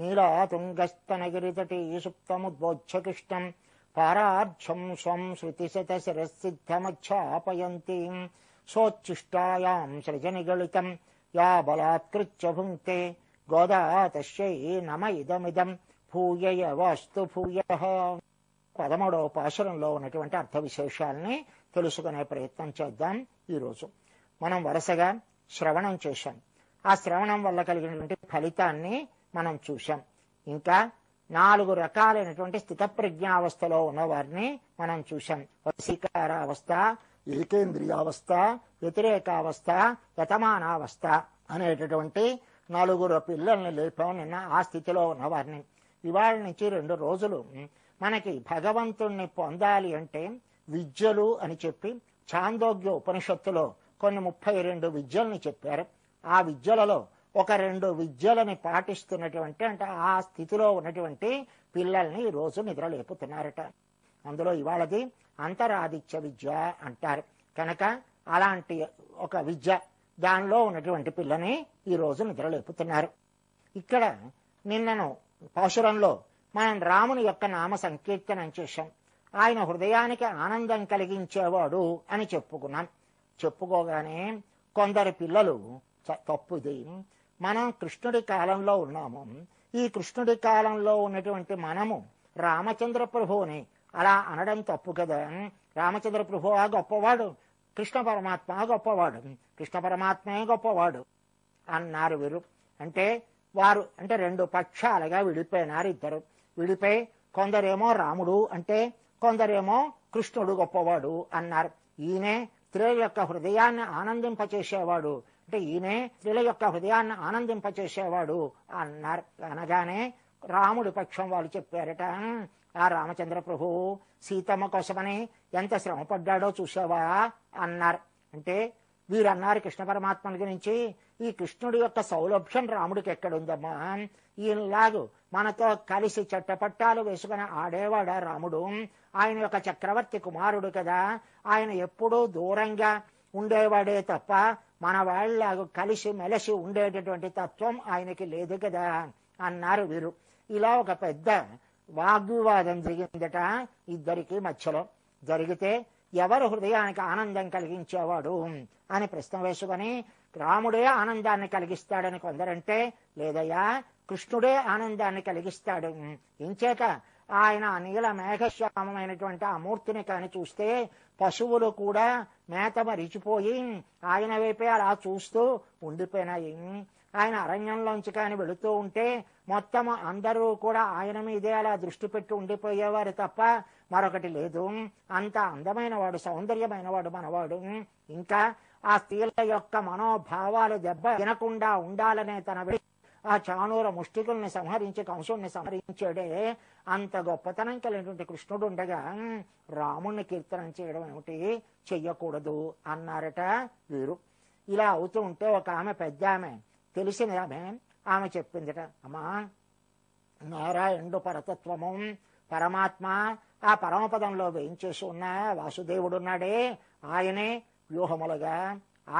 నీలాతుంగస్తనగిరితటీ సుప్తముద్బోధ్యకృష్ణం పారార్ధ్యం స్వం శృతిశతశిరసిద్ధమచ్ఛాపయంతీం సోచ్ఛిష్టాయాం సృజనిగళితం యా బలాత్కృత్య భుంక్తే గోదా తస్యై నమ ఇదమిదం భూయయ వాస్తు భూయః. 13వ పాశురంలో ఉన్నటువంటి అర్థ విశేషాలని తెలుసుకునే ప్రయత్నం చేద్దాం. ఈరోజు మనం వరుసగా శ్రవణం చేశాం. ఆ శ్రవణం వల్ల కలిగినటువంటి ఫలితాన్ని మనం చూశాం. ఇంకా 4 రకాలైనటువంటి స్థితప్రజ్ఞావస్థలో ఉన్నవారిని మనం చూశాం. వశీకారావస్థ, ఏకేంద్రియావస్థ, వ్యతిరేకావస్థ, యతమానావస్థ అనేటటువంటి 4 పిల్లల్ని లేపాం నిన్న. ఆ స్థితిలో ఉన్నవారిని ఇవాళ నుంచి 2 రోజులు మనకి భగవంతుణ్ణి పొందాలి అంటే విద్యలు అని చెప్పి ఛాందోగ్య ఉపనిషత్తులో కొన్ని 32 విద్యల్ని చెప్పారు. ఆ విద్యలలో ఒక 2 విద్యలని పాటిస్తున్నటువంటి అంటే ఆ స్థితిలో ఉన్నటువంటి పిల్లల్ని ఈ రోజు నిద్రలేపుతున్నారట. అందులో ఇవాళది అంతరాదిత్య విద్య అంటారు. కనుక అలాంటి ఒక విద్య దానిలో ఉన్నటువంటి పిల్లని ఈ రోజు నిద్రలేపుతున్నారు. ఇక్కడ నిన్నను పాశురంలో మనం రాముని యొక్క నామ సంకీర్తనం చేశాం. ఆయన హృదయానికి ఆనందం కలిగించేవాడు అని చెప్పుకున్నాం. చెప్పుకోగానే కొందరు పిల్లలు తప్పుది, మనం కృష్ణుడి కాలంలో ఉన్నాము, ఈ కృష్ణుడి కాలంలో ఉన్నటువంటి మనము రామచంద్ర ప్రభువుని అలా అనడం తప్పు కదా, రామచంద్ర ప్రభువు గొప్పవాడు, కృష్ణ పరమాత్మ గొప్పవాడు, కృష్ణ పరమాత్మే గొప్పవాడు అన్నారు వీరు. అంటే వారు 2 పక్షాలుగా విడిపోయినారు. ఇద్దరు విడిపోయి కొందరేమో రాముడు అంటే కొందరేమో కృష్ణుడు గొప్పవాడు అన్నారు. ఈయనే స్త్రీల యొక్క హృదయాన్ని ఆనందింపచేసేవాడు అంటే ఈయనే స్త్రీల యొక్క హృదయాన్ని ఆనందింపచేసేవాడు అన్నారు. అనగానే రాముడి పక్షం వాళ్ళు చెప్పారట, ఆ రామచంద్ర ప్రభువు సీతమ్మ కోసమని ఎంత శ్రమ పడ్డాడో చూసావా అన్నారు. అంటే వీరన్నారు కృష్ణ పరమాత్మల గురించి, ఈ కృష్ణుడి యొక్క సౌలభ్యం రాముడికి ఎక్కడుందమ్మా, ఈయనలాగు మనతో కలిసి చట్టపట్టాలు వేసుకుని ఆడేవాడా రాముడు, ఆయన యొక్క చక్రవర్తి కుమారుడు కదా, ఆయన ఎప్పుడూ దూరంగా ఉండేవాడే తప్ప మన వాళ్ళలాగా కలిసి మెలిసి ఉండేటటువంటి తత్వం ఆయనకి లేదు కదా అన్నారు వీరు. ఇలా ఒక పెద్ద వాగ్వివాదం జరిగిందట ఇద్దరికి మధ్యలో. జరిగితే ఎవరు హృదయానికి ఆనందం కలిగించేవాడు అని ప్రశ్న వేసుకొని, రాముడే ఆనందాన్ని కలిగిస్తాడని కొందరంటే, లేదయ్యా కృష్ణుడే ఆనందాన్ని కలిగిస్తాడు. ఇంచేత ఆయన నీల మేఘశ్యామమైనటువంటి ఆ మూర్తిని కాని చూస్తే పశువులు కూడా మేత మరిచిపోయి ఆయన వైపే అలా చూస్తూ ఉండిపోయినాయి. ఆయన అరణ్యంలోంచి కాని వెళుతూ ఉంటే మొత్తం అందరూ కూడా ఆయన మీదే అలా దృష్టి పెట్టి ఉండిపోయేవారు తప్ప మరొకటి లేదు. అంత అందమైన వాడు, సౌందర్యమైన వాడు మనవాడు. ఇంకా ఆ స్త్రీల యొక్క మనోభావాలు దెబ్బ తినకుండా ఉండాలనే తన ఆ చాణూర ముష్టికుల్ని సంహరించి కంసుడిని సంహరించాడే, అంత గొప్పతనం కలిగినటువంటి కృష్ణుడు ఉండగా రాముణ్ణి కీర్తనం చేయడం ఏమిటి, చెయ్యకూడదు అన్నారట వీరు. ఇలా అవుతూ ఉంటే ఒక ఆమె పెద్ద ఆమె తెలిసిన ఆమె చెప్పిందిట, అమ్మా నారాయణుడు పరతత్వము పరమాత్మ ఆ పరమపదంలో వేయించేసి ఉన్న వాసుదేవుడున్నాడే, ఆయనే వ్యూహములుగా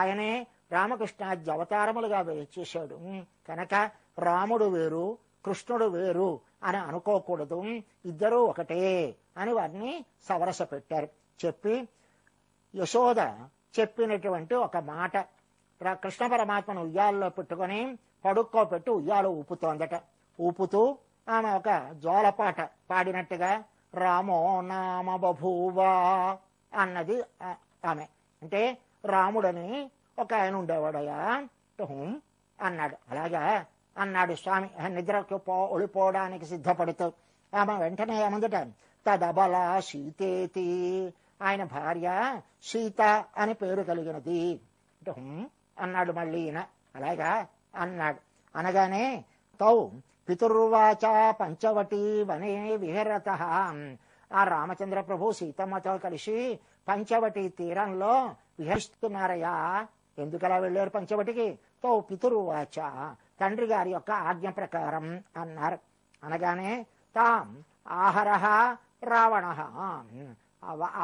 ఆయనే రామకృష్ణాద్య అవతారములుగా వేయించేశాడు. కనుక రాముడు వేరు కృష్ణుడు వేరు అని అనుకోకూడదు, ఇద్దరూ ఒకటే అని వారిని సవరస పెట్టారు. చెప్పి యశోద చెప్పినటువంటి ఒక మాట, కృష్ణ పరమాత్మను ఉయ్యాలలో పెట్టుకొని పడుక్కోపెట్టి ఉయ్యాలు ఊపుతోందట. ఊపుతూ ఆమె ఒక జోలపాట పాడినట్టుగా రామో నామ బభూవా అన్నది ఆమె. అంటే రాముడని ఒక ఆయన ఉండేవాడయా అన్నాడు. అలాగా అన్నాడు స్వామి నిద్రకు ఒడిపోవడానికి సిద్ధపడుతూ. ఆమె వెంటనే ఏమందట, తదబల సీతేతి, ఆయన భార్య సీత అని పేరు కలిగినది అన్నాడు. మళ్ళీ ఈయన అలాగా అన్నాడు. అనగానే తౌ పితుర్వాచ పంచవటీ వనే విహరత, ఆ రామచంద్ర ప్రభు సీతమ్మతో కలిసి పంచవటి తీరంలో విహరిస్తున్నారయ్యా. ఎందుకలా వెళ్ళారు పంచవటికి? తో పితుర్వాచ, తండ్రి గారి యొక్క ఆజ్ఞ ప్రకారం అన్నారు. అనగానే తాం ఆహరహ రావణ,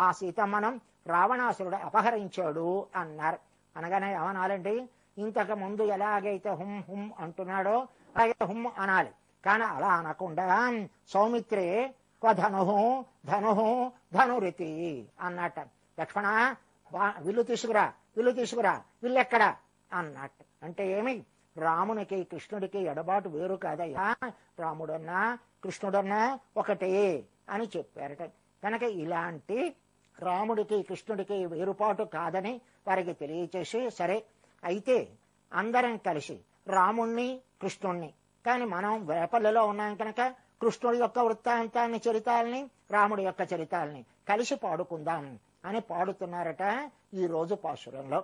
ఆ సీతమ్మనం రావణాసురుడు అపహరించాడు అన్నారు. అనగానే ఏమనాలండి, ఇంతకు ముందు ఎలాగైతే హుం హుం అంటున్నాడో అలాగే హుం అనాలి. కానీ అలా అనకుండా సౌమిత్రే క్వధను ధను ధనురితి అన్నట్ట. లక్ష్మణ విల్లు తీసుకురా, విల్లు తీసుకురా, విల్లెక్కడా అన్నట్టు. అంటే ఏమి, రామునికి కృష్ణుడికి ఎడబాటు వేరు కాదయ్యా, రాముడన్నా కృష్ణుడన్నా ఒకటే అని చెప్పారట. కనుక ఇలాంటి రాముడికి కృష్ణుడికి వేరుపాటు కాదని వారికి తెలియచేసి, సరే అయితే అందరం కలిసి రాముణ్ణి కృష్ణుణ్ణి, కానీ మనం వేపల్లిలో ఉన్నాం కనుక కృష్ణుడి యొక్క వృత్తాంతాన్ని చరితాలని రాముడి యొక్క చరితాలని కలిసి పాడుకుందాం అని పాడుతున్నారట. ఈ రోజు పాశురంలో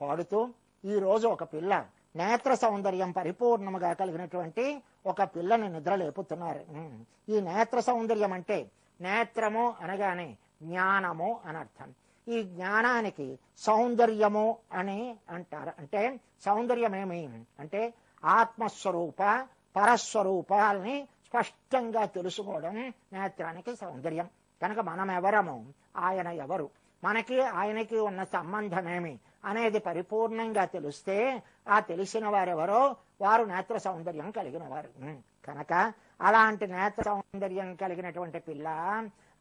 పాడుతూ ఈ రోజు ఒక పిల్ల నేత్ర సౌందర్యం పరిపూర్ణముగా కలిగినటువంటి ఒక పిల్లని నిద్రలేపుతున్నారు. ఈ నేత్ర సౌందర్యం అంటే నేత్రము అనగానే జ్ఞానము అనర్థం. ఈ జ్ఞానానికి సౌందర్యము అని అంటారు. అంటే సౌందర్యమేమి అంటే ఆత్మస్వరూప పరస్వరూపాలని స్పష్టంగా తెలుసుకోవడం నేత్రానికి సౌందర్యం. కనుక మనం ఎవరము, ఆయన ఎవరు, మనకి ఆయనకి ఉన్న సంబంధమేమి అనేది పరిపూర్ణంగా తెలిస్తే ఆ తెలిసిన వారెవరో వారు నేత్ర సౌందర్యం కలిగిన వారు. కనుక అలాంటి నేత్ర సౌందర్యం కలిగినటువంటి పిల్ల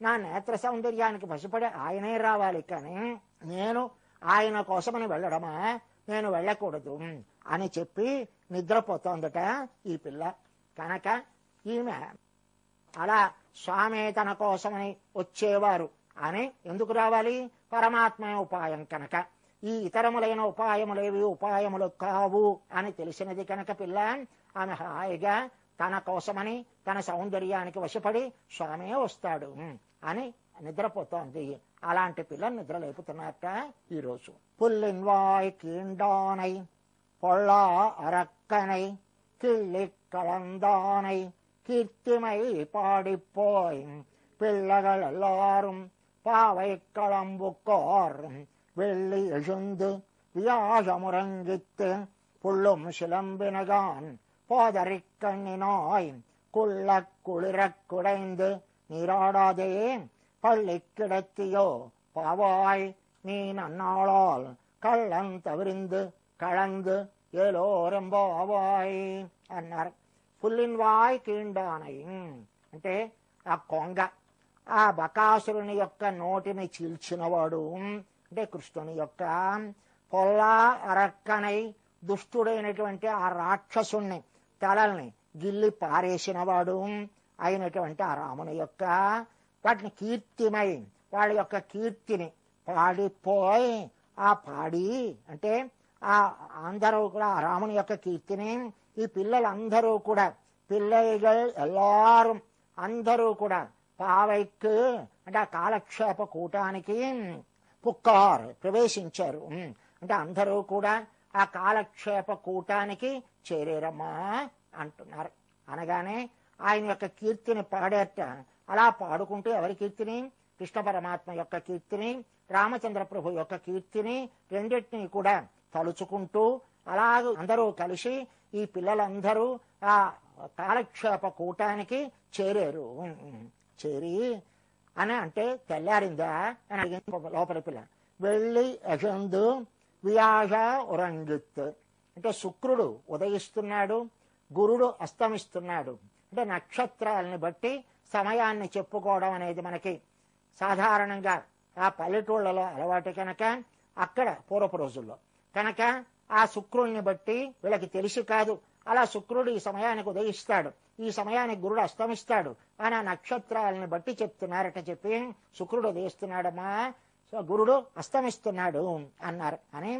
నా నేత్ర సౌందర్యానికి పసిపడి ఆయనే రావాలి, కానీ నేను ఆయన కోసమని వెళ్ళడమా, నేను వెళ్ళకూడదు అని చెప్పి నిద్రపోతోందట ఈ పిల్ల. కనుక ఈమె అలా స్వామి తన కోసమని వచ్చేవారు అని ఎందుకు రావాలి, పరమాత్మ ఉపాయం కనుక. ఈ ఇతరములైన ఉపాయములేవి ఉపాయములు కావు అని తెలిసినది కనుక పిల్ల ఆమె హాయిగా తన కోసమని తన సౌందర్యానికి వశపడి స్వామి వస్తాడు అని నిద్రపోతోంది. అలాంటి పిల్ల నిద్రలేపుతున్నట్ట ఈరోజు. పుల్లిన్వాయ్ కీండానై పొళ్ళా అరక్కనై கிள்ளி கலந்தானை கீர்த்திமை பாடிப்போய் பிள்ளைகள் எல்லாரும் பாவை களம்புக்கோர் வெள்ளி எழுந்து வியாழமுறங்கித்து புள்ளும் சிலம்பினகான் போதறிக் கண்ணினாய் குள்ள குளிரக் குடைந்து நீராடாதே பள்ளி கிடத்தியோ பாவாய் நீ நன்னாளால் கள்ளம் தவிர்ந்து కళందు ఏలోరంబావాయ్ అన్నారు. పుల్లిన్వాయ్ కీండానై అంటే ఆ కొంగ, ఆ బకాసురుని యొక్క నోటిని చీల్చినవాడు అంటే కృష్ణుని యొక్క, పొల్లా అరక్కనై దుష్టుడైనటువంటి ఆ రాక్షసుణ్ణి తలల్ని గిల్లి పారేసినవాడు అయినటువంటి ఆ రాముని యొక్క వాటిని కీర్తిమై వాళ్ళ యొక్క కీర్తిని పాడిపోయి, ఆ పాడి అంటే ఆ అందరూ కూడా ఆ రాముని యొక్క కీర్తిని ఈ పిల్లలందరూ కూడా పిల్లలు ఎల్లారు అందరూ కూడా పావైకు అంటే ఆ కాలక్షేప కూటానికి పుక్కారు ప్రవేశించారు. అంటే అందరూ కూడా ఆ కాలక్షేప కూటానికి చేరేరమ్మా అంటున్నారు. అనగానే ఆయన యొక్క కీర్తిని పాడేట. అలా పాడుకుంటూ ఎవరి కీర్తిని, కృష్ణ పరమాత్మ యొక్క కీర్తిని, రామచంద్ర ప్రభు యొక్క కీర్తిని రెండింటినీ కూడా తలుచుకుంటూ అలాగ అందరూ కలిసి ఈ పిల్లలందరూ ఆ కాలక్షేప కూటానికి చేరారు. చేరి అని అంటే తెల్లారిందా అని అడిగింది లోపలి పిల్ల. వెళ్ళి యశందు వ్యాజ ఉరంగిత్ అంటే శుక్రుడు ఉదయిస్తున్నాడు, గురుడు అస్తమిస్తున్నాడు. అంటే నక్షత్రాలని బట్టి సమయాన్ని చెప్పుకోవడం అనేది మనకి సాధారణంగా ఆ పల్లెటూళ్లలో అలవాటు కనుక అక్కడ పూర్వపు రోజుల్లో కనుక ఆ శుక్రుడిని బట్టి వీళ్ళకి తెలిసి కాదు, అలా శుక్రుడు ఈ సమయానికి ఉదయిస్తాడు, ఈ సమయానికి గురుడు అస్తమిస్తాడు అని ఆ నక్షత్రాలని బట్టి చెప్తున్నారట. చెప్పి శుక్రుడు ఉదయిస్తున్నాడమ్మా, గురుడు అస్తమిస్తున్నాడు అన్నారు. అని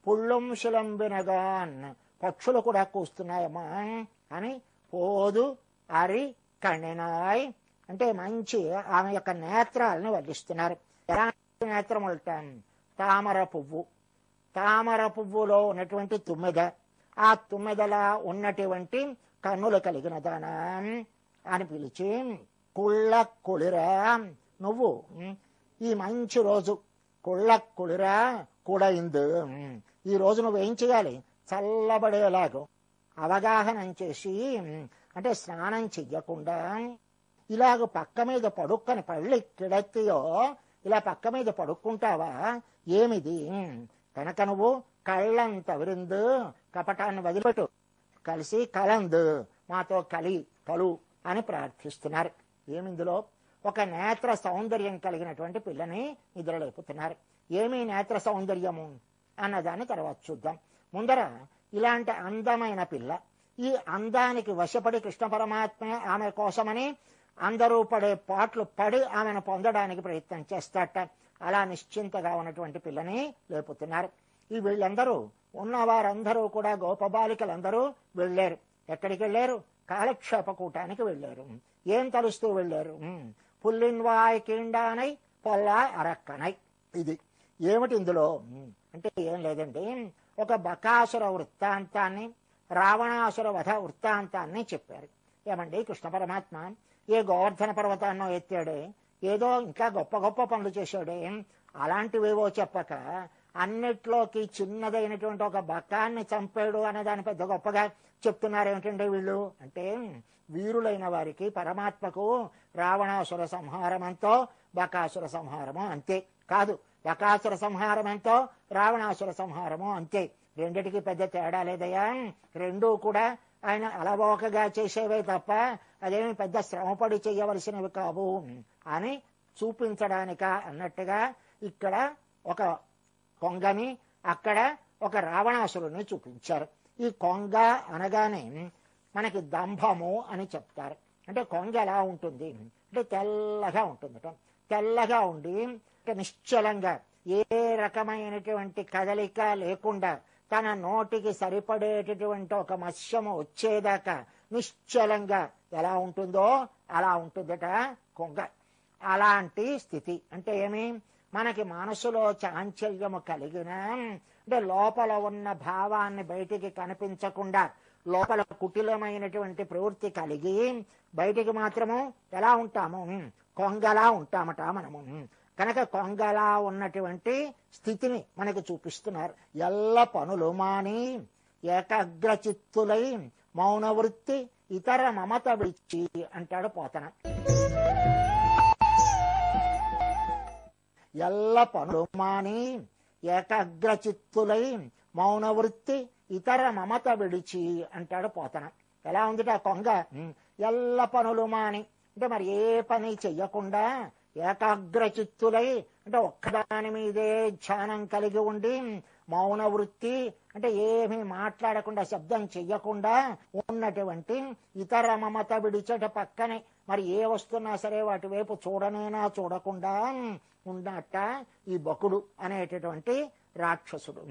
పుళ్ళుం శిలంబినగాన్ పక్షులు కూడా కూస్తున్నాయమ్మా అని పోదు అరి కణినాయ్ అంటే మంచి ఆమె యొక్క నేత్రాలను వర్ణిస్తున్నారు. ఎలాంటి నేత్రములట, తామర పువ్వు, తామర పువ్వులో ఉన్నటువంటి తుమ్మెద, ఆ తుమ్మెదలా ఉన్నటువంటి కన్నులు కలిగిన దాన అని పిలిచి కుళ్ళ కుళిరా నువ్వు ఈ మంచి రోజు కుళ్ళ కుళిరా కుడైంది, ఈ రోజు నువ్వేం చేయాలి, చల్లబడేలాగో అవగాహన చేసి అంటే స్నానం చెయ్యకుండా ఇలాగ పక్క మీద పడుక్కని పళ్ళి కిడత్తియో ఇలా పక్క మీద పడుక్కుంటావా ఏమిది, కనుక నువ్వు కళ్ళంత విరిందు కపటాన్ని వదిలిపెట్టు, కలిసి కలందు మాతో కలి కలు అని ప్రార్థిస్తున్నారు. ఏమిందులో ఒక నేత్ర సౌందర్యం కలిగినటువంటి పిల్లని నిద్రలేపుతున్నారు. ఏమీ నేత్ర సౌందర్యము అన్నదాన్ని తర్వాత చూద్దాం. ముందర ఇలాంటి అందమైన పిల్ల, ఈ అందానికి వశపడి కృష్ణ పరమాత్మ ఆమె కోసమని అందరూ పడే పాటలు పడి ఆమెను పొందడానికి ప్రయత్నం చేస్తాట. అలా నిశ్చింతగా ఉన్నటువంటి పిల్లని లేపుతున్నారు. ఈ వీళ్ళందరూ ఉన్నవారందరూ కూడా గోపబాలికలందరూ వెళ్ళారు. ఎక్కడికి వెళ్ళారు? కాలక్షేప కూటానికి వెళ్ళారు. ఏం తలుస్తూ వెళ్ళారు? పుల్లిన్వాయ్ కీండానై పొల్లాయ్ అరక్కనై. ఇది ఏమిటి ఇందులో అంటే ఏం లేదండి, ఒక బకాసుర వృత్తాంతాన్ని, రావణాసుర వధ వృత్తాంతాన్ని చెప్పారు. ఏమండి, కృష్ణ పరమాత్మ ఏ గోవర్ధన పర్వతాన్నో ఎత్తాడే, ఏదో ఇంకా గొప్ప గొప్ప పనులు చేశాడే, అలాంటివేవో చెప్పక అన్నిట్లోకి చిన్నదైనటువంటి ఒక బకాన్ని చంపాడు అనే దాని పెద్ద గొప్పగా చెప్తున్నారు ఏమిటంటే వీళ్ళు. అంటే వీరులైన వారికి పరమాత్మకు రావణాసుర సంహారం ఎంతో, బకాసుర సంహారము అంతే. కాదు, బకాసుర సంహారం ఎంతో, రావణాసుర సంహారము అంతే. రెండిటికి పెద్ద తేడా లేదయ్యా. రెండూ కూడా ఆయన అలవోకగా చేసేవే తప్ప అదేమి పెద్ద శ్రమపడి చేయవలసినవి కావు అని చూపించడానిక అన్నట్టుగా ఇక్కడ ఒక కొంగని, అక్కడ ఒక రావణాసురుని చూపించారు. ఈ కొంగ అనగానే మనకి దంభము అని చెప్తారు. అంటే కొంగ ఎలా ఉంటుంది అంటే తెల్లగా ఉంటుంది. తెల్లగా ఉండి నిశ్చలంగా ఏ రకమైనటువంటి కదలిక లేకుండా తన నోటికి సరిపడేటటువంటి ఒక మత్స్యము వచ్చేదాకా నిశ్చలంగా ఎలా ఉంటుందో అలా ఉంటుందట కొంగ. అలాంటి స్థితి అంటే ఏమి, మనకి మనసులో చాంచల్యము కలిగిన అంటే లోపల ఉన్న భావాన్ని బయటికి కనిపించకుండా లోపల కుటిలమైనటువంటి ప్రవృత్తి కలిగి బయటికి మాత్రము ఎలా ఉంటాము? కొంగలా ఉంటామట మనము. కనుక కొంగలా ఉన్నటువంటి స్థితిని మనకు చూపిస్తున్నారు. ఎల్ల పనులు మాని ఏకాగ్రచిత్తులై మౌనవృత్తి ఇతర మమత విడిచి అంటాడు పోతన. ఎల్ల పనులు మాని ఏకాగ్రచిత్తులై మౌనవృత్తి ఇతర మమత విడిచి అంటాడు పోతన. ఎలా ఉందిట కొంగ? ఎల్ల పనులు మాని అంటే మరి ఏ పని చెయ్యకుండా ఏకాగ్రచిత్తులై అంటే ఒక్కదాని మీదే ధ్యానం కలిగి ఉండి, మౌన వృత్తి అంటే ఏమీ మాట్లాడకుండా శబ్దం చెయ్యకుండా ఉన్నటువంటి ఇతర మమత విడిచట పక్కనే మరి ఏ వస్తున్నా సరే వాటి వైపు చూడనేనా చూడకుండా ఉన్నట్ట ఈ బకుడు అనేటటువంటి రాక్షసుడు.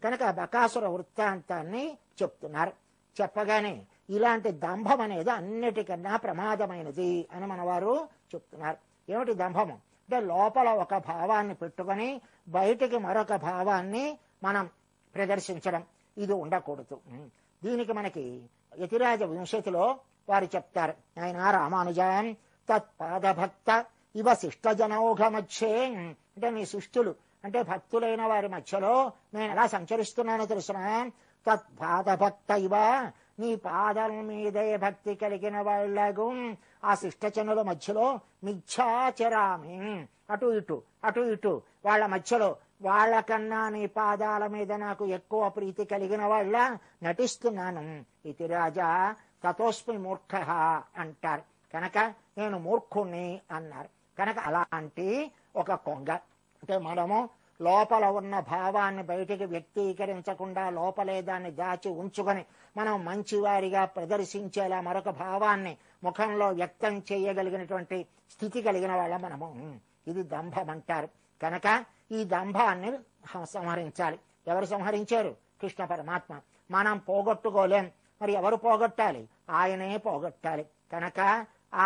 కనుక బకాసుర వృత్తాంతాన్ని చెప్తున్నారు. చెప్పగానే ఇలాంటి దంభం అనేది అన్నిటికన్నా ప్రమాదమైనది అని మనవారు చెప్తున్నారు. ఏమిటి దంభము అంటే లోపల ఒక భావాన్ని పెట్టుకొని బయటికి మరొక భావాన్ని మనం ప్రదర్శించడం, ఇది ఉండకూడదు. దీనికి మనకి యతిరాజ వింశతిలో వారు చెప్తారు, ఆయన రామానుజాన్ తత్పాదభక్త ఇవ శిష్టజనౌఘ మధ్యే అంటే నీ శిష్టులు అంటే భక్తులైన వారి మధ్యలో నేను ఎలా సంచరిస్తున్నానో తెలుసునా? తత్పాదభక్త ఇవ నీ పాదం మీదే భక్తి కలిగిన వాళ్ళగు ఆ శిష్టజనుల మధ్యలో మిథ్యాచరామి అటు ఇటు వాళ్ళ మధ్యలో వాళ్ళకన్నా నీ పాదాల మీద నాకు ఎక్కువ ప్రీతి కలిగిన వాళ్ళ నటిస్తున్నాను. ఇది రాజా తతోస్మి మూర్ఖ అంటారు. కనుక నేను మూర్ఖుణ్ణి అన్నారు. కనుక అలాంటి ఒక కొంగ అంటే మనము లోపల ఉన్న భావాన్ని బయటికి వ్యక్తీకరించకుండా లోపలే దాన్ని దాచి ఉంచుకొని మనం మంచివారిగా ప్రదర్శించేలా మరొక భావాన్ని ముఖంలో వ్యక్తం చేయగలిగినటువంటి స్థితి కలిగిన వాళ్ళ మనము. ఇది దంభం అంటారు. కనుక ఈ దంభాన్ని సంహరించాలి. ఎవరు సంహరించారు? కృష్ణ పరమాత్మ. మనం పోగొట్టుకోలేం. మరి ఎవరు పోగొట్టాలి? ఆయనే పోగొట్టాలి. కనుక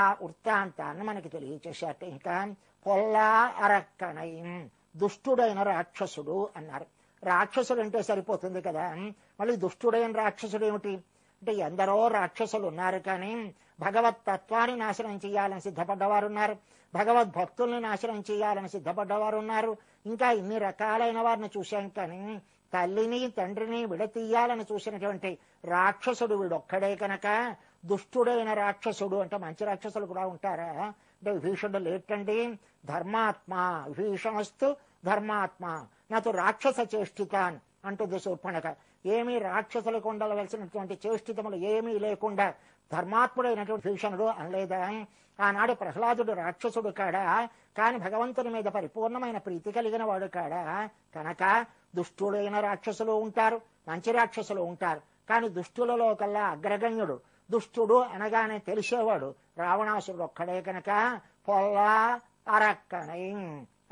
ఆ వృత్తాంతాన్ని మనకి తెలియచేశారు. ఇంకా పొల్లా అరక్కనై దుష్టుడైన రాక్షసుడు అన్నారు. రాక్షసుడు అంటే సరిపోతుంది కదా, మళ్ళీ దుష్టుడైన రాక్షసుడు ఏమిటి అంటే ఎందరో రాక్షసులు ఉన్నారు, కానీ భగవత్ తత్వాన్ని నాశనం చేయాలని సిద్ధపడ్డవారు ఉన్నారు, భగవద్భక్తుల్ని నాశనం చేయాలని సిద్ధపడ్డవారు ఉన్నారు. ఇంకా ఇన్ని రకాలైన వారిని చూశాం, కానీ తల్లిని తండ్రిని విడతీయాలని చూసినటువంటి రాక్షసుడు వీడొక్కడే. కనుక దుష్టుడైన రాక్షసుడు అంటే మంచి రాక్షసులు కూడా ఉంటారా అంటే విభీషణుడు లేటండి. ధర్మాత్మ విభీషణస్తు ధర్మాత్మ నాతో రాక్షస చేష్టితాన్ అంటుంది శూర్పణఖ. ఏమీ రాక్షసులకు ఉండవలసినటువంటి చేష్టితములు ఏమీ లేకుండా ధర్మాత్ముడైనటువంటి భీషణుడు అనలేదా? ఆనాడు ప్రహ్లాదుడు రాక్షసుడు కాడా, కాని భగవంతుని మీద పరిపూర్ణమైన ప్రీతి కలిగిన వాడు కాడా. కనుక దుష్టుడైన రాక్షసులు ఉంటారు, మంచి రాక్షసులు ఉంటారు. కాని దుష్టులలో కల్లా అగ్రగణ్యుడు, దుష్టుడు అనగానే తెలిసేవాడు రావణాసురుడు ఒక్కడే. కనుక పొల్లా అరక్కనై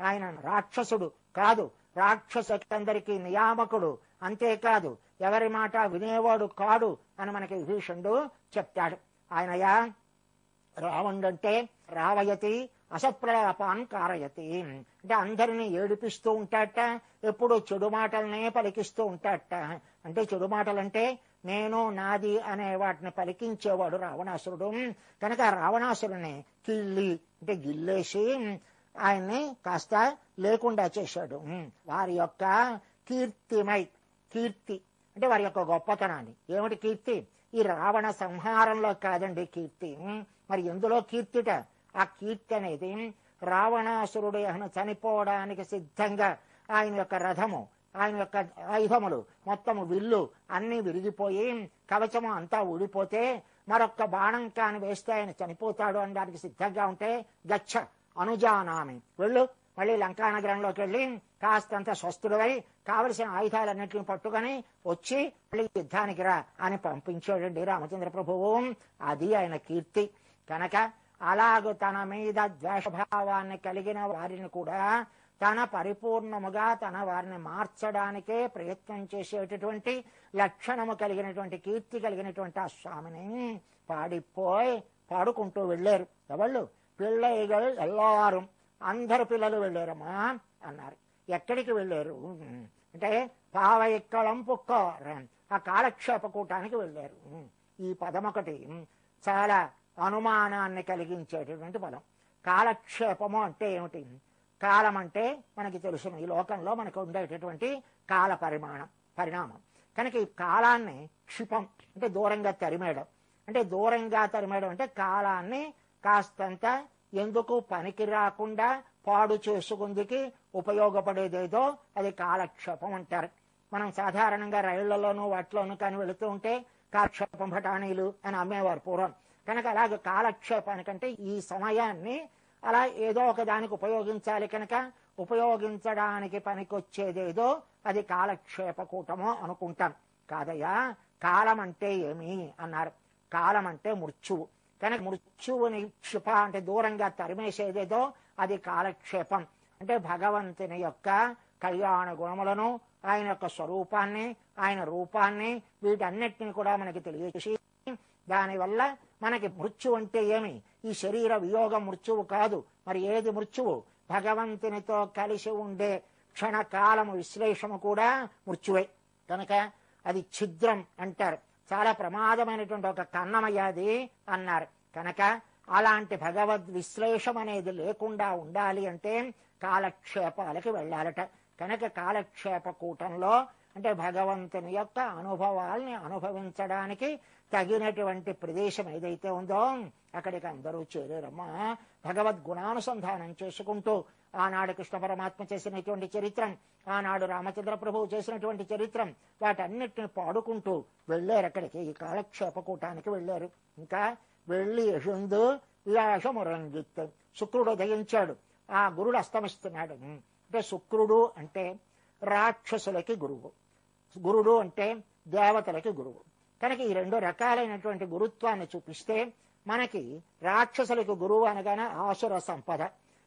ఆయన రాక్షసుడు కాదు, రాక్షసులందరికీ నియామకుడు. అంతేకాదు ఎవరి మాట వినేవాడు కాడు అని మనకి విభీషణుడు చెప్తాడు. ఆయనయా రావణుడంటే రావయతి అసత్ప్రలాపాన్ కారయతి, అంటే అందరినీ ఏడిపిస్తూ ఉంటాడట, ఎప్పుడు చెడు మాటలనే పలికిస్తూ ఉంటాడట. అంటే చెడు మాటలంటే నేను నాది అనే వాటిని పలికించేవాడు రావణాసురుడు. కనుక రావణాసురుని కిళ్ళి అంటే గిల్లేసి ఆయన్ని కాస్త లేకుండా చేశాడు. వారి యొక్క కీర్తిమై, కీర్తి అంటే వారి యొక్క గొప్పతనాన్ని. ఏమిటి కీర్తి? ఈ రావణ సంహారంలో కాదండి కీర్తి. మరి ఎందులో కీర్తిట? ఆ కీర్తి అనేది రావణాసురుడు ఆయన చనిపోవడానికి సిద్ధంగా ఆయన యొక్క రథము, ఆయన యొక్క ఆయుధములు మొత్తము విల్లు అన్ని విరిగిపోయి కవచము అంతా ఊడిపోతే మరొక్క బాణం కాని వేస్తే ఆయన చనిపోతాడు అనడానికి సిద్ధంగా ఉంటే గచ్చ అనుజానామి, వెళ్ళు మళ్ళీ లంకానగరంలోకి వెళ్ళి కాస్తంత స్వస్థుడై కావలసిన ఆయుధాలన్నింటిని పట్టుకొని వచ్చి మళ్ళీ యుద్ధానికి రా అని పంపించాడండి రామచంద్ర ప్రభువు. అది ఆయన కీర్తి. కనుక అలాగూ తన మీద ద్వేషభావాన్ని కలిగిన వారిని కూడా తన పరిపూర్ణముగా తన వారిని మార్చడానికే ప్రయత్నం చేసేటటువంటి లక్షణము కలిగినటువంటి కీర్తి కలిగినటువంటి ఆ స్వామిని పాడుకుంటూ వెళ్ళారు. ఎవళ్ళు? పిల్లలు ఎల్లారు, అందరు పిల్లలు వెళ్ళారమ్మా అన్నారు. ఎక్కడికి వెళ్ళారు అంటే పావయక్కళం పుక్క ఆ కాలక్షేప కూటానికి వెళ్ళారు. ఈ పదం ఒకటి చాలా అనుమానాన్ని కలిగించేటటువంటి పదం. కాలక్షేపము అంటే ఏమిటి? కాలం అంటే మనకి తెలుసును, ఈ లోకంలో మనకు ఉండేటటువంటి కాల పరిణామం. కనుక ఈ కాలాన్ని క్షిపం అంటే దూరంగా తరిమేయడం. అంటే దూరంగా తరిమేయడం అంటే కాలాన్ని కాస్తంత ఎందుకు పనికి రాకుండా పాడు చేసుకుందికి ఉపయోగపడేదేదో అది కాలక్షేపం అంటారు. మనం సాధారణంగా రైళ్లలోనూ వాటిలోనూ కానీ వెళుతూ ఉంటే కాలక్షేపం బఠానీలు అని అమ్మేవారు పూర్వం. కనుక అలాగే కాలక్షేపానికంటే ఈ సమయాన్ని అలా ఏదో ఒక దానికి ఉపయోగించాలి. కనుక ఉపయోగించడానికి పనికొచ్చేదేదో అది కాలక్షేప కూటమో అనుకుంటాం. కాదయ్యా, కాలం అంటే ఏమి అన్నారు. కాలం అంటే మృత్యువు. కనుక మృత్యువుని క్షిప అంటే దూరంగా తరిమేసేదేదో అది కాలక్షేపం. అంటే భగవంతుని యొక్క కళ్యాణ గుణములను, ఆయన యొక్క స్వరూపాన్ని, ఆయన రూపాన్ని, వీటన్నిటిని కూడా మనకి తెలియచేసి దానివల్ల మనకి మృత్యు అంటే ఏమి? ఈ శరీర వియోగం మృత్యువు కాదు. మరి ఏది మృత్యువు? భగవంతునితో కలిసి ఉండే క్షణకాలము విశ్లేషము కూడా మృత్యువే. కనుక అది ఛిద్రం అంటారు. చాలా ప్రమాదమైనటువంటి ఒక కన్నమయ్యాది అన్నారు. కనుక అలాంటి భగవద్ విశ్లేషం అనేది లేకుండా ఉండాలి అంటే కాలక్షేపాలకి వెళ్ళాలట. కనుక కాలక్షేప కూటంలో అంటే భగవంతుని యొక్క అనుభవాల్ని అనుభవించడానికి తగినటువంటి ప్రదేశం ఏదైతే ఉందో అక్కడికి అందరూ చేరారమ్మా. భగవద్గుణానుసంధానం చేసుకుంటూ ఆనాడు కృష్ణ పరమాత్మ చేసినటువంటి చరిత్రం, ఆనాడు రామచంద్ర ప్రభువు చేసినటువంటి చరిత్రం, వాటన్నిటిని పాడుకుంటూ వెళ్ళారు అక్కడికి, ఈ కాలక్షేప కూటానికి వెళ్ళారు. ఇంకా వెళ్ళి యశుందు వ్యాసమురంగిత్, శుక్రుడు దయించాడు. ఆ గురుడు అస్తమిస్తున్నాడు. అంటే శుక్రుడు అంటే రాక్షసులకి గురువు, గురుడు అంటే దేవతలకి గురువు. కనుక ఈ రెండు రకాలైనటువంటి గురుత్వాన్ని చూపిస్తే మనకి రాక్షసులకు గురువు అనగానే ఆసుర సంపద,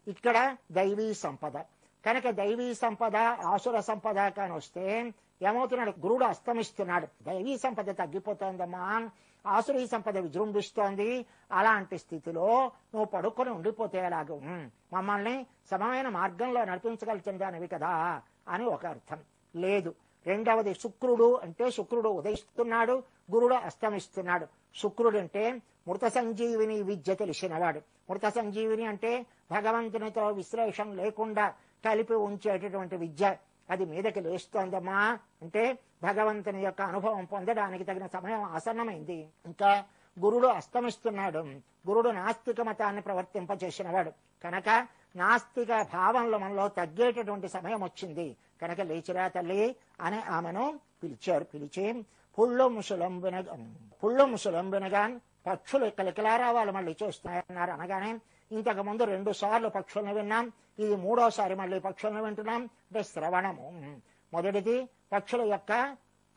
ఇక్కడ దైవీ సంపద. కనుక దైవీ సంపద ఆసుర సంపద కాని వస్తే ఏమవుతున్నాడు? గురుడు అస్తమిస్తున్నాడు, దైవీ సంపద తగ్గిపోతోందమ్మా, ఆసురీ సంపద విజృంభిస్తోంది. అలాంటి స్థితిలో నువ్వు పడుకొని ఉండిపోతే ఎలాగూ? మమ్మల్ని సమమైన మార్గంలో నడిపించగలుగుతుందానివి కదా అని ఒక అర్థం. లేదు. రెండవది శుక్రుడు అంటే శుక్రుడు ఉదయిస్తున్నాడు, గురుడు అస్తమిస్తున్నాడు. శుక్రుడు అంటే మృత సంజీవిని విద్య తెలిసినవాడు. మృత సంజీవిని అంటే భగవంతునితో విశ్లేషం లేకుండా కలిపి ఉంచేటటువంటి విద్య. అది మీదకి లేస్తోందమ్మా అంటే భగవంతుని యొక్క అనుభవం పొందడానికి తగిన సమయం ఆసన్నమైంది. ఇంకా గురుడు అస్తమిస్తున్నాడు. గురుడు నాస్తిక మతాన్ని ప్రవర్తింపచేసినవాడు. కనుక నాస్తిక భావంలో మనలో తగ్గేటటువంటి సమయం వచ్చింది. కనుక లేచిరా తల్లి అని ఆమెను పిలిచారు. పిలిచి పుళ్ళు ముసలంబినగాన్ పక్షులు కిలకిలా రావాలి మళ్ళీ చూస్తున్నాయన్నారు అనగానే ఇంతకు ముందు 2 సార్లు పక్షులను విన్నాం, ఇది 3వసారి మళ్ళీ పక్షులను వింటున్నాం. అంటే శ్రవణము. మొదటిది పక్షుల యొక్క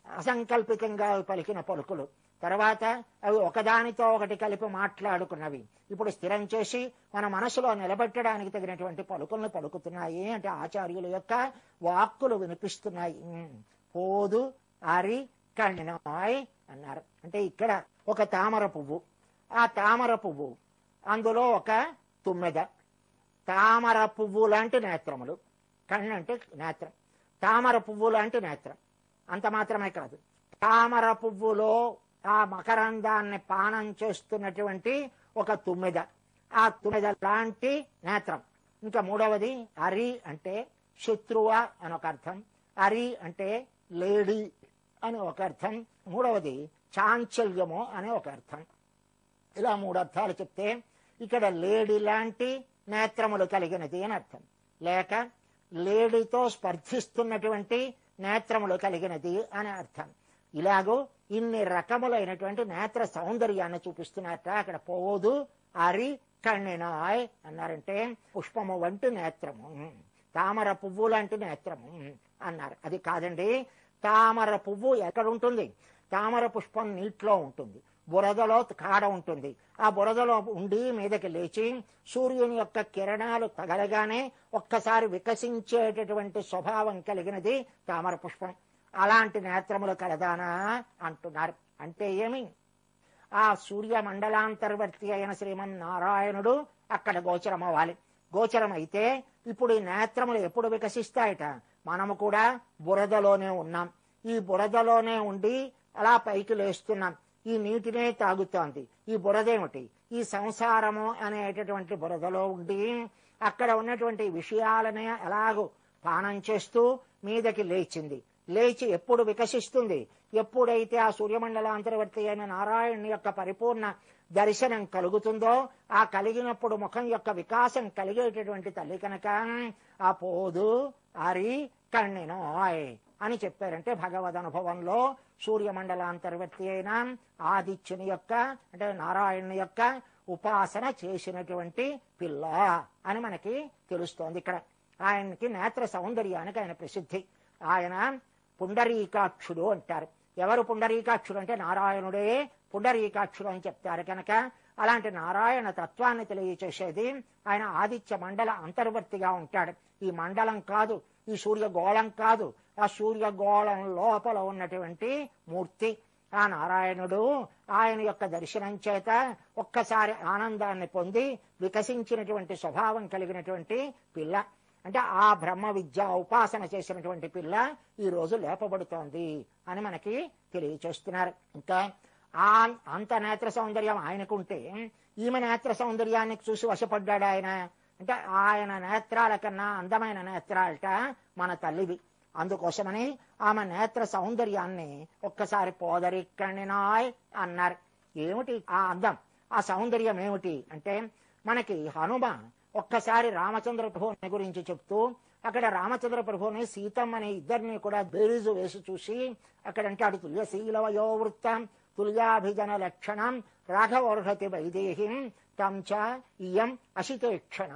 అసంకల్పితంగా పలికిన పలుకులు, తర్వాత అవి ఒకదానితో ఒకటి కలిపి మాట్లాడుకున్నవి ఇప్పుడు స్థిరం చేసి మన మనసులో నిలబెట్టడానికి తగినటువంటి పలుకులను పలుకుతున్నాయి. అంటే ఆచార్యుల యొక్క వాక్కులు వినిపిస్తున్నాయి. పోదు అరి కణినాయ్ అన్నారు. అంటే ఇక్కడ ఒక తామర పువ్వు, ఆ తామర పువ్వు అందులో ఒక తుమ్మెద, తామర పువ్వు లాంటి నేత్రములు, కన్ను అంటే నేత్రం, తామర పువ్వు లాంటి నేత్రం. అంత మాత్రమే కాదు, తామర పువ్వులో ఆ మకరందాన్ని పానం చేస్తున్నటువంటి ఒక తుమ్మెద, ఆ తుమ్మెద లాంటి నేత్రం. ఇంకా మూడవది అరి అంటే శత్రువ అని ఒక అర్థం, అరి అంటే లేడీ అని ఒక అర్థం, మూడవది చాంచల్యము అనే ఒక అర్థం. ఇలా 3 అర్థాలు చెప్తే ఇక్కడ లేడీ లాంటి నేత్రములు కలిగినది అని అర్థం, లేక లేడీతో స్పర్ధిస్తున్నటువంటి నేత్రములు కలిగినది అని అర్థం. ఇలాగూ ఇన్ని రకములైనటువంటి నేత్ర సౌందర్యాన్ని చూపిస్తున్నట్ట. అక్కడ పోదు అరి కణినాయ్ అన్నారంటే పుష్పము వంటి నేత్రము, తామర పువ్వు లాంటి నేత్రము అన్నారు. అది కాదండి, తామర పువ్వు ఎక్కడుంటుంది? తామర పుష్పం నీటిలో ఉంటుంది, బురదలో కాడ ఉంటుంది. ఆ బురదలో ఉండి మీదకి లేచి సూర్యుని యొక్క కిరణాలు తగలగానే ఒక్కసారి వికసించేటటువంటి స్వభావం కలిగినది తామర పుష్పం. అలాంటి నేత్రములు కలదానా అంటున్నారు. అంటే ఏమి? ఆ సూర్య మండలాంతర్వర్తి అయిన శ్రీమన్నారాయణుడు అక్కడ గోచరం అవ్వాలి. గోచరం అయితే ఇప్పుడు ఈ నేత్రములు ఎప్పుడు వికసిస్తాయట? మనము కూడా బురదలోనే ఉన్నాం, ఈ బురదలోనే ఉండి అలా పైకి లేస్తున్నాం, ఈ నీటినే తాగుతోంది. ఈ బురదేమిటి? ఈ సంసారము అనేటటువంటి బురదలో ఉండి అక్కడ ఉన్నటువంటి విషయాలనే ఎలాగూ పానం చేస్తూ మీదకి లేచింది. లేచి ఎప్పుడు వికసిస్తుంది? ఎప్పుడైతే ఆ సూర్యమండలాంతర్వర్తి అయిన నారాయణుని యొక్క పరిపూర్ణ దర్శనం కలుగుతుందో, ఆ కలిగినప్పుడు ముఖం యొక్క వికాసం కలిగేటటువంటి తల్లి కనుక ఆ పోదు అరి కణినాయ్ అని చెప్పారంటే భగవద్ అనుభవంలో సూర్యమండలాంతర్వర్తి అయిన ఆదిత్యుని యొక్క అంటే నారాయణుని యొక్క ఉపాసన చేసినటువంటి పిల్ల అని మనకి తెలుస్తోంది. ఇక్కడ ఆయనకి నేత్ర సౌందర్యానికి ఆయన ప్రసిద్ధి. ఆయన పుండరీకాక్షుడు అంటారు. ఎవరు పుండరీకాక్షుడు అంటే నారాయణుడే పుండరీకాక్షుడు అని చెప్తారు కనుక అలాంటి నారాయణ తత్వాన్ని తెలియచేసేది ఆయన ఆదిత్య మండల అంతర్వర్తిగా ఉంటాడు. ఈ మండలం కాదు, ఈ సూర్యగోళం కాదు, ఆ సూర్యగోళం లోపల ఉన్నటువంటి మూర్తి ఆ నారాయణుడు. ఆయన యొక్క దర్శనం చేత ఒక్కసారి ఆనందాన్ని పొంది వికసించినటువంటి స్వభావం కలిగినటువంటి పిల్ల అంటే ఆ బ్రహ్మ విద్య ఉపాసన చేసినటువంటి పిల్ల ఈ రోజు లేపబడుతోంది అని మనకి తెలియచేస్తున్నారు. ఇంకా అంత నేత్ర సౌందర్యం ఆయనకుంటే ఈమె నేత్ర సౌందర్యాన్ని చూసి వశపడ్డాడు ఆయన. అంటే ఆయన నేత్రాల కన్నా అందమైన నేత్రాలట మన తల్లివి. అందుకోసమని ఆమె నేత్ర సౌందర్యాన్ని ఒక్కసారి పోదరిక్కణినాయ్ అన్నారు. ఏమిటి ఆ అందం, ఆ సౌందర్యం ఏమిటి అంటే మనకి హనుమ ఒక్కసారి రామచంద్ర ప్రభుని గురించి చెప్తూ అక్కడ రామచంద్ర ప్రభుని సీతమ్మ అనే ఇద్దరిని కూడా బేరీజు వేసి చూసి అక్కడ అంటాడు తుల్యశీలవయో వృత్తం తుల్యాభిజన లక్షణం రాఘవర్హతి వైదేహిం తంచ ఇయం అశితేక్షణ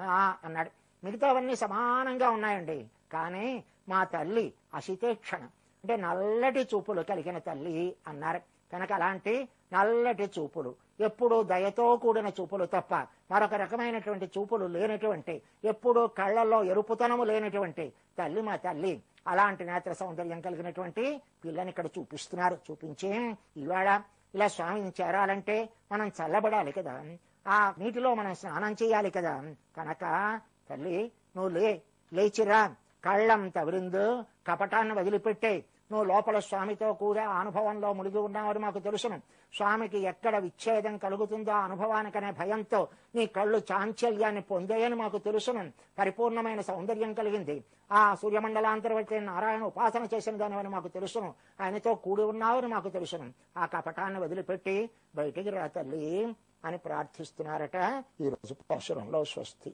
అన్నాడు. మిగతావన్నీ సమానంగా ఉన్నాయండి, కానీ మా తల్లి అశితేక్షణ అంటే నల్లటి చూపులు కలిగిన తల్లి అన్నారు. కనుక అలాంటి నల్లటి చూపులు, ఎప్పుడూ దయతో కూడిన చూపులు తప్ప మరొక రకమైనటువంటి చూపులు లేనటువంటి, ఎప్పుడూ కళ్లలో ఎరుపుతనము లేనటువంటి తల్లి మా తల్లి. అలాంటి నేత్ర సౌందర్యం కలిగినటువంటి పిల్లని ఇక్కడ చూపిస్తున్నారు. చూపించి ఇవాళ ఇలా స్వామిని చేరాలంటే మనం చల్లబడాలి కదా, ఆ నీటిలో మనం స్నానం చేయాలి కదా. కనుక తల్లి నువ్వు లేచిరా, కళ్ళం తవిరిందు కపటాన్ని వదిలిపెట్టే, నువ్వు లోపల స్వామితో కూడా అనుభవంలో మునిగి ఉన్నావని మాకు తెలుసును. స్వామికి ఎక్కడ విచ్ఛేదం కలుగుతుందో ఆ అనుభవానికనే భయంతో నీ కళ్ళు చాంచల్యాన్ని పొందేయని మాకు తెలుసును. పరిపూర్ణమైన సౌందర్యం కలిగింది. ఆ సూర్యమండలాంతర్వర్తి నారాయణ ఉపాసన చేసిన దానివని మాకు తెలుసును. ఆయనతో కూడి ఉన్నావని మాకు తెలుసును. ఆ కపటాన్ని వదిలిపెట్టి బయటికి రా తల్లి అని ప్రార్థిస్తున్నారట. ఈరోజు పాశురంలో స్వస్తి.